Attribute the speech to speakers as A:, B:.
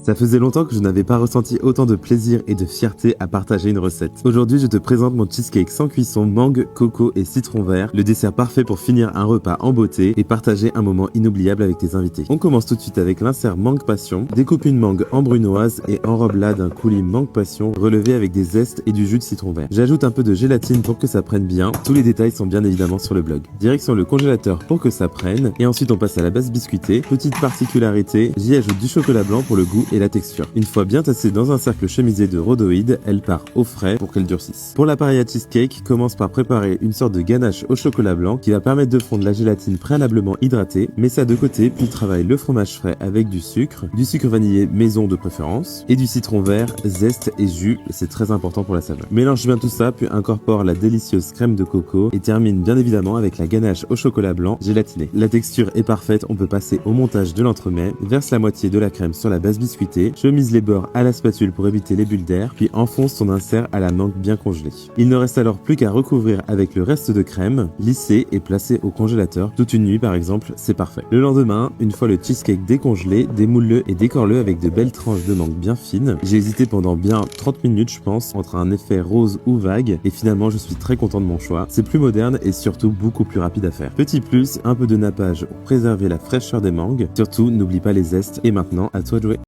A: Ça faisait longtemps que je n'avais pas ressenti autant de plaisir et de fierté à partager une recette. Aujourd'hui, je te présente mon cheesecake sans cuisson, mangue, coco et citron vert, le dessert parfait pour finir un repas en beauté et partager un moment inoubliable avec tes invités. On commence tout de suite avec l'insert mangue passion. Découpe une mangue en brunoise et enrobe-la d'un coulis mangue passion relevé avec des zestes et du jus de citron vert. J'ajoute un peu de gélatine pour que ça prenne bien. Tous les détails sont bien évidemment sur le blog. Direction le congélateur pour que ça prenne et ensuite on passe à la base biscuitée. Petite particularité, j'y ajoute du chocolat blanc pour le goût et la texture. Une fois bien tassée dans un cercle chemisé de rhodoïde, elle part au frais pour qu'elle durcisse. Pour l'appareil à cheesecake, commence par préparer une sorte de ganache au chocolat blanc qui va permettre de fondre la gélatine préalablement hydratée. Mets ça de côté, puis travaille le fromage frais avec du sucre vanillé maison de préférence, et du citron vert, zeste et jus, c'est très important pour la saveur. Mélange bien tout ça, puis incorpore la délicieuse crème de coco et termine bien évidemment avec la ganache au chocolat blanc gélatiné. La texture est parfaite, on peut passer au montage de l'entremets. Verse la moitié de la crème sur la base biscuitée, chemise les bords à la spatule pour éviter les bulles d'air, puis enfonce ton insert à la mangue bien congelée. Il ne reste alors plus qu'à recouvrir avec le reste de crème, lisser et placer au congélateur. Toute une nuit par exemple, c'est parfait. Le lendemain, une fois le cheesecake décongelé, démoule-le et décore-le avec de belles tranches de mangue bien fines. J'ai hésité pendant bien 30 minutes je pense, entre un effet rose ou vague, et finalement je suis très content de mon choix. C'est plus moderne et surtout beaucoup plus rapide à faire. Petit plus, un peu de nappage pour préserver la fraîcheur des mangues. Surtout, n'oublie pas les zestes. Et maintenant, à toi de jouer.